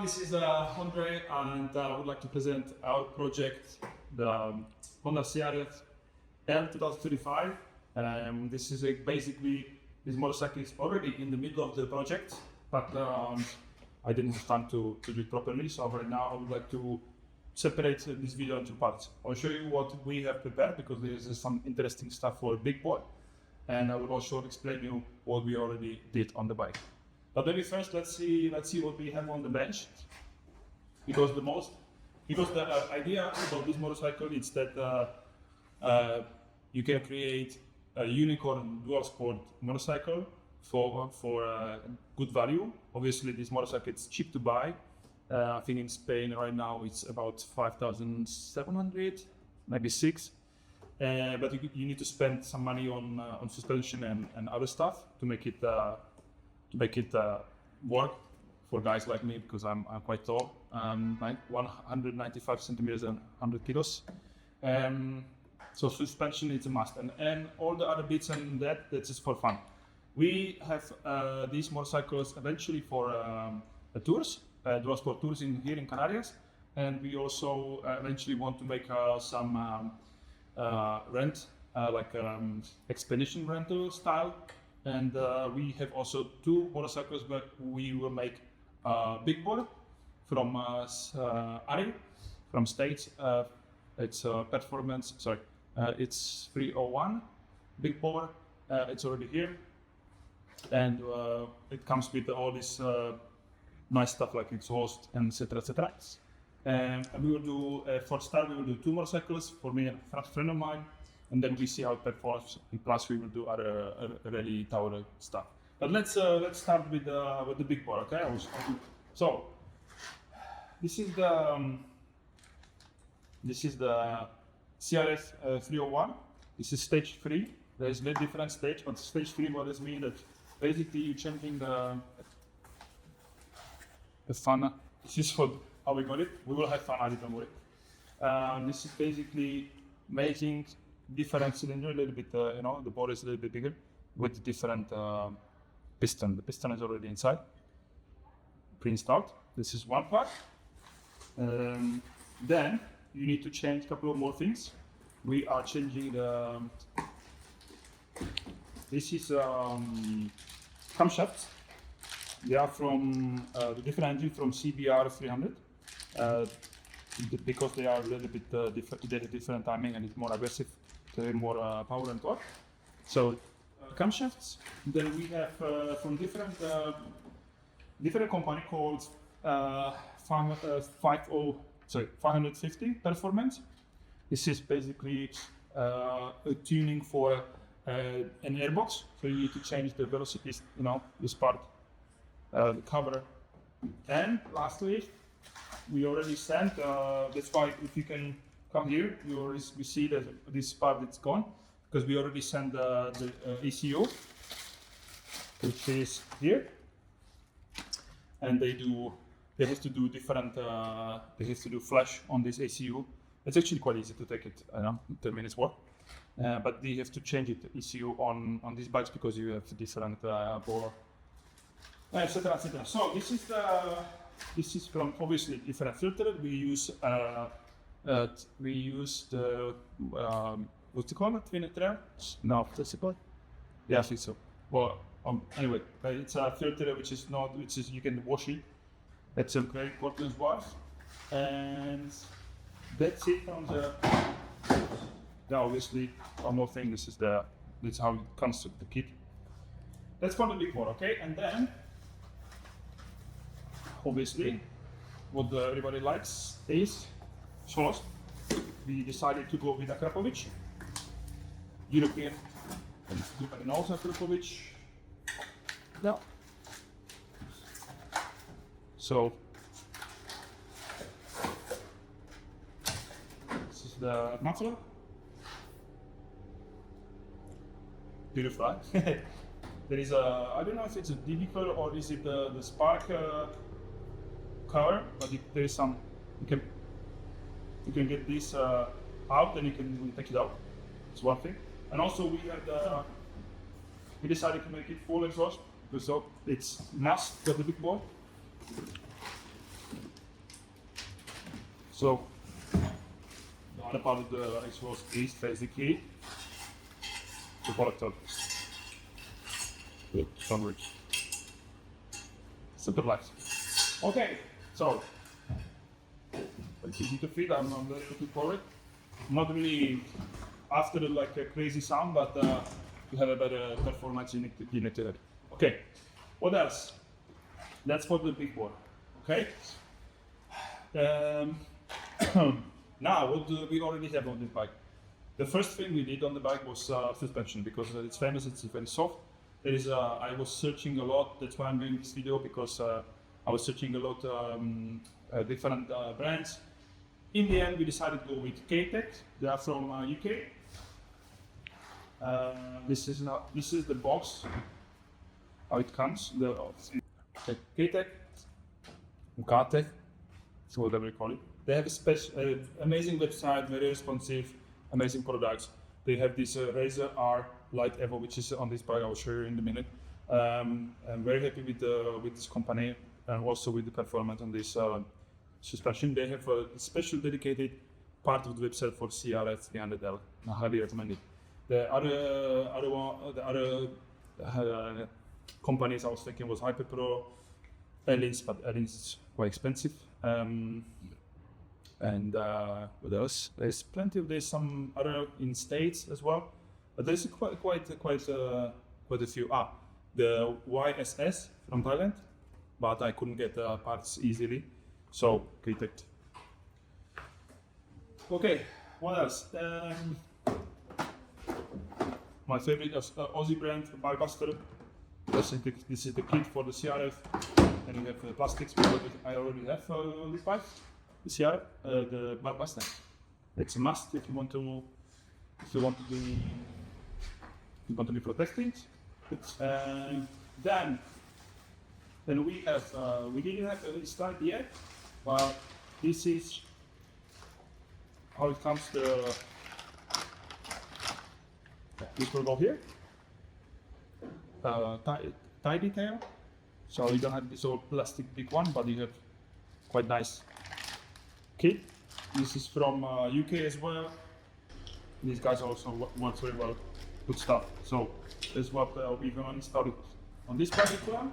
this is Andre, and I would like to present our project, the Honda CRF300L 2035. This is basically, this motorcycle is already in the middle of the project, but I didn't have time to do it properly. So right now I would like to separate this video into parts. I'll show you what we have prepared because there is some interesting stuff for a big boy. And I will also explain you what we already did on the bike. But maybe first let's see what we have on the bench. Because the idea about this motorcycle is that you can create a unicorn dual sport motorcycle for good value. Obviously this motorcycle is cheap to buy. I think in Spain right now it's about 5,700, maybe 6. But you need to spend some money on suspension and other stuff to make it work for guys like me, because I'm quite tall, 195 centimeters and 100 kilos. So suspension is a must, and all the other bits and that's just for fun. We have these motorcycles eventually for tours, dual sport tours here in Canary, and we also eventually want to make some rent, expedition rental style. And we have also 2 motorcycles, but we will make a big board from Ari, from States. It's performance, sorry, it's 301 big board. It's already here, and it comes with all this nice stuff like exhaust and etc. etc. And we will do for start. We will do 2 motorcycles for me and a friend of mine. And then we see how it performs. And plus, we will do other rally tower stuff. But let's start with the big board, okay? So this is the CRF301. This is stage 3. There is no different stage, but stage 3 what does mean that basically you're changing the fan. This is for how we got it. We will have fun at it, don't worry. This is basically making different cylinder a little bit, the bore is a little bit bigger with different piston. The piston is already inside, pre-installed. This is one part. Then you need to change a couple of more things. We are changing the, this is camshafts. They are from the different engine from CRF300. Because they are a little bit different timing and it's more aggressive, more power and torque. So camshafts. Then we have from different company called 550 Performance. This is basically a tuning for an airbox. So you need to change the velocities, this part, the cover. And lastly, we already sent, that's why if you can come here, we see that this part is gone, because we already sent the ECU, which is here, and they have to do different, they have to do flash on this ECU. It's actually quite easy to take it, 10 minutes work, but they have to change it, ECU on these bikes, because you have different bore, etc. etc. So this is from obviously different filter. We use the what's it called? Twin trail? No, what's it called? Yeah, I think so. Well, anyway, it's a filter which is you can wash it. That's a very important part. And that's it on the. Obviously, one more thing. This is how it comes with the kit. That's for the big one, okay? And then, obviously, what everybody likes is sauce. We decided to go with a Krapovic, European, and also Krapovic. No. So this is the muffler. Beautiful. There is a, I don't know if it's a DD cover or is it the spark cover, but there is some, you can get this out and you can take it out. It's one thing. And also we decided to make it full exhaust, because it's must got the big board. So the other part of the exhaust is basically the collector. Good, sunroof. Super light. Okay, so it's easy to feel. I'm looking forward. Not really after like a crazy sound, but to have a better performance in it. Okay, what else? That's for the big board. Okay. Now, what do we already have on this bike? The first thing we did on the bike was suspension, because it's famous, it's very soft. There is, I was searching a lot, that's why I'm doing this video, because I was searching a lot different brands. In the end, we decided to go with K-Tech. They are from UK. This is the box, how it comes. The K-Tech, K-Tech, so whatever you call it. They have a special, amazing website, very responsive, amazing products. They have this Razor R Light Evo, which is on this bike. I will show you in a minute. I'm very happy with this company and also with the performance on this suspension. They have a special dedicated part of the website for CRF300L. I highly recommend it. The other companies I was thinking was HyperPro, Ellins, but Ellins is quite expensive. And what else? There's some other in States as well, but there's quite a few. The YSS from Thailand, but I couldn't get parts easily, so K-Tech. Okay, what else? My favorite Aussie brand, Bikebuster. This is the kit for the CRF, and you have the plastics. I already have on this bike. The CRF, the Bikebuster. It's a must if you want to be protected. Then we didn't have a start yet, but this is how it comes to. This will go here. Tie detail. So you don't have this old plastic big one, but you have quite nice kit. This is from UK as well. These guys also work very well. Good stuff. So this is what we're going to install on this particular.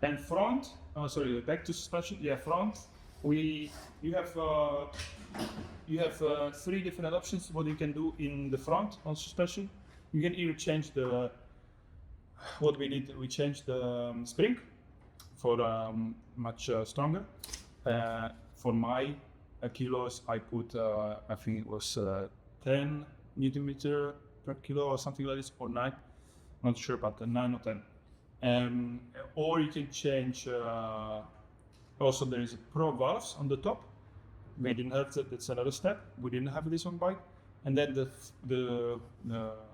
And front, back to suspension. Yeah, front. You have three different options what you can do in the front on suspension. You can either change the we changed the spring for much stronger. For my kilos, I put I think it was 10 Nm per kilo or something like this, or 9. Not sure, but 9 or 10. Or you can change. Also, there is a Pro valves on the top. We didn't have that. That's another step. We didn't have this on bike. And then the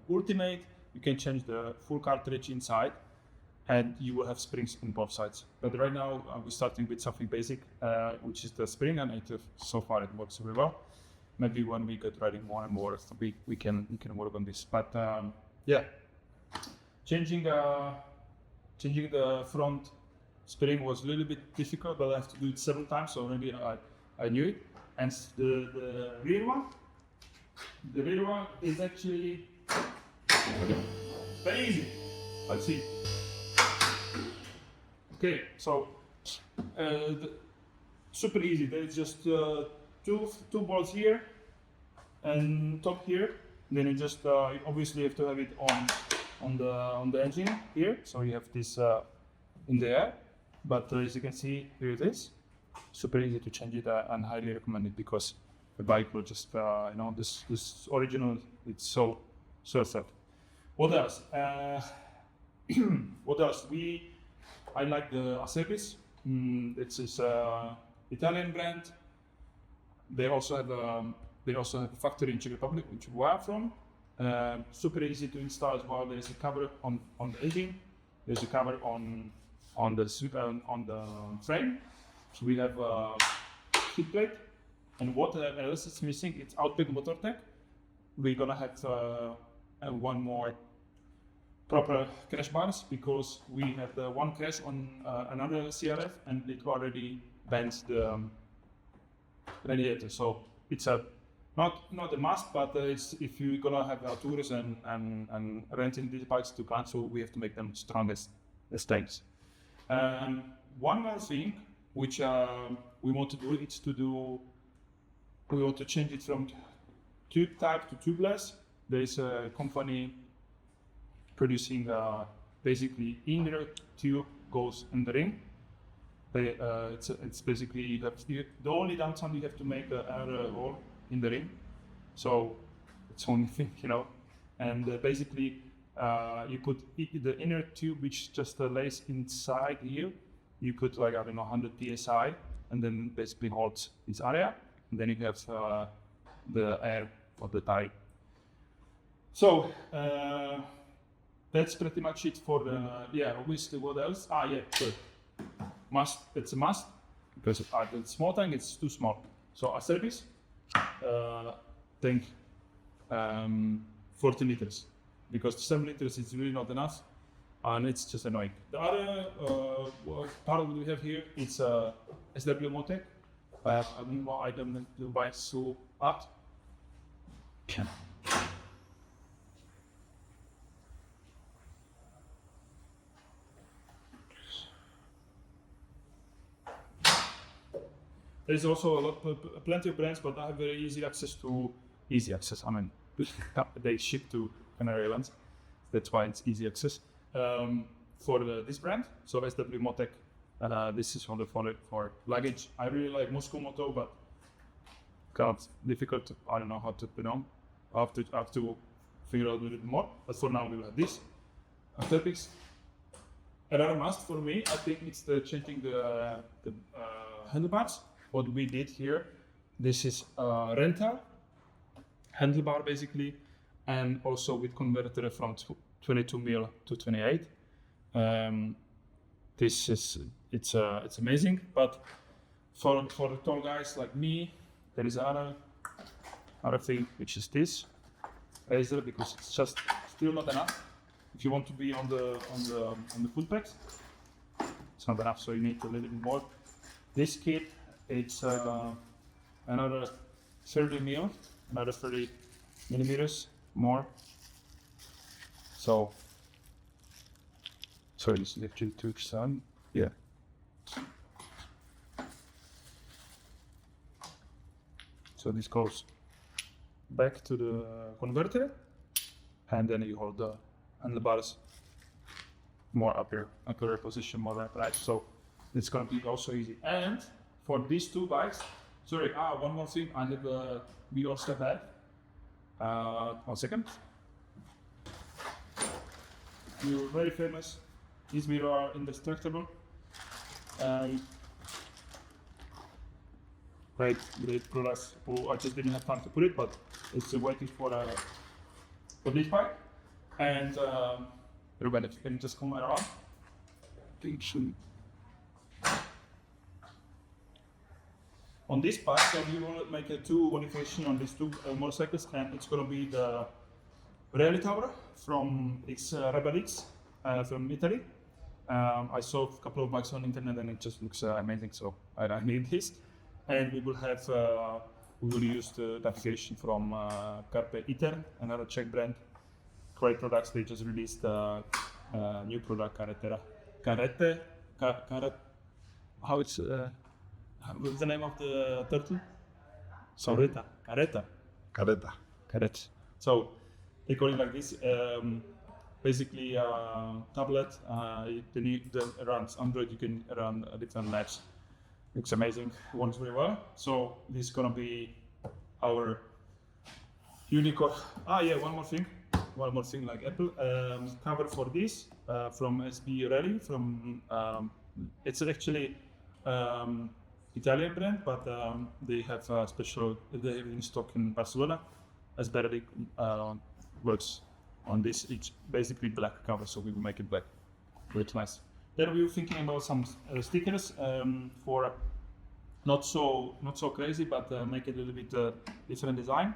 Ultimate, you can change the full cartridge inside, and you will have springs on both sides. But right now we're starting with something basic, which is the spring, and so far it works very well. Maybe when we get riding more and more, we can work on this. But yeah, changing the front spring was a little bit difficult, but I have to do it 7 times. So already I knew it. And the rear one is actually very easy. Let's see. Okay, so super easy. There's just two bolts here and top here. Then you just obviously have to have it on the engine here. So you have this in the air. But as you can see, here it is. Super easy to change it, and highly recommend it, because the bike will just this original. It's so soft. What else? What else? I like the Acerbis. It's this Italian brand. They also have a factory in Czech Republic, which we are from. Super easy to install as well. There is a cover on the engine. There's a cover on the frame. So we have a heat plate, and what else is missing? It's Outback motor tech. We're gonna have one more proper crash bars, because we had one crash on another CRF, and it already bent radiator. So it's a not a must, but it's if you're gonna have tourists and renting these bikes to clients, so we have to make them strongest as tanks. One more thing which we want to do is we want to change it from tube type to tubeless. There is a company producing basically inner tube goes in the ring. It's basically the only downside you have to make an air hole in the ring, so it's only thing, and basically you put the inner tube which just lays inside here. You put like 100 psi, and then basically holds this area, and then you have the air for the tire. So that's pretty much it for the obviously what else? Good. It's a must because the small tank it's too small. So a service tank 40 liters because 7 liters is really not enough, and it's just annoying. The other part we have here is SW Motec. I have a more item to buy so up. There's also plenty of brands, but I have very easy access. I mean, they ship to Canary Islands. That's why it's easy access for this brand. So SW Motec, this is for luggage. I really like Moscow Moto, but kind of difficult. I don't know how to put on. I have to figure out a little bit more. But for now, we will have this. Aesthetics. Another must for me, I think, it's changing the handlebars. What we did here, this is rental handlebar basically, and also with converter from 22 mil to 28. It's amazing, but for the tall guys like me, there is other thing which is this razor, because it's just still not enough. If you want to be on the full pegs, it's not enough, so you need a little bit more. This kit, it's another 30 mil, another 30 millimeters more. So, sorry, this is too sun. Yeah. So this goes back to the converter, and then you hold the handlebars more upper position, more left, right. So it's gonna be also easy. And for these two bikes, sorry, one more thing. We also had, 1 second. We were very famous. These mirrors are indestructible. Great products. Oh, I just didn't have time to put it, but it's waiting for this bike. And Ruben, if you can just come around. Thank you. On this bike, so we will make a two modification on these two motorcycles, and it's going to be the rally tower from Rebel X from Italy. I saw a couple of bikes on the internet, and it just looks amazing. So I need this, and we will use the navigation from Carpe Iter, another Czech brand. Great products. They just released a new product, what's the name of the turtle? Caretta. So they call it like this. Basically, tablet. Runs Android. You can run different maps. Looks amazing. Works very well. So this is gonna be our unicorn. One more thing like Apple. Cover for this from SB Rally. It's actually Italian brand, but they have a special. They have in stock in Barcelona. As Berry works on this. It's basically black cover, so we will make it black. Very nice. Then we were thinking about some stickers for not so crazy, but make it a little bit different design.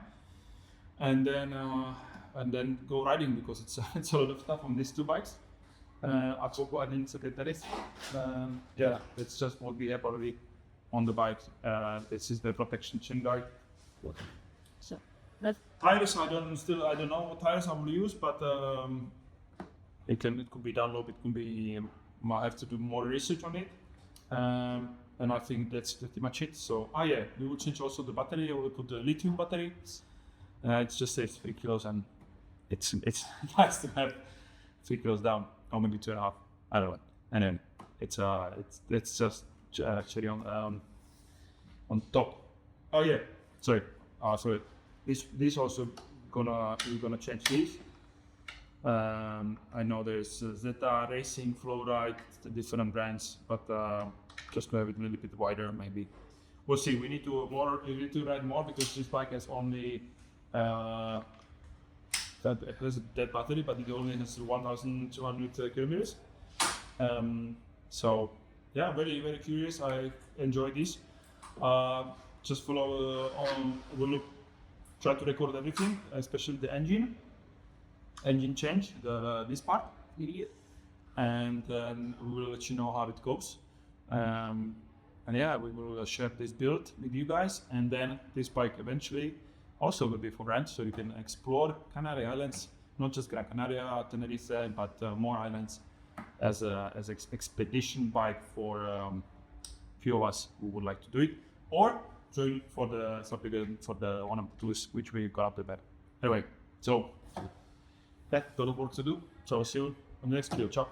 And then go riding, because it's a lot of stuff on these two bikes. I didn't forget that is. That's just what we have already on the bike. This is the protection chin guard. So that Tires, I don't know what tires I will use, but it could be Dunlop, it could be, I have to do more research on it. And I think that's pretty much it. So, yeah, we will change also the battery. We will put the lithium battery. It's just saves 3 kilos, and it's nice to have 3 kilos down, or maybe 2.5. I don't know. And then it's just cherry on top. Oh yeah, sorry. So this also we're gonna change this. I know there's Zeta Racing, Flowride, the different brands, but just to have it a little bit wider, maybe. We'll see. We need to ride more because this bike has only that it has a dead battery, but it only has 1,200 kilometers. So yeah, very very curious. I enjoy this. Just follow we'll try to record everything, especially the engine change, this part, and then we will let you know how it goes. And yeah, we will share this build with you guys, and then this bike eventually also will be for rent, so you can explore Canary Islands, not just Gran Canaria, Tenerife, but more islands as expedition bike for few of us who would like to do it, or join for the one of the tours which we got up the bed. Anyway, so that's a lot of work to do. So see you on the next video. Ciao.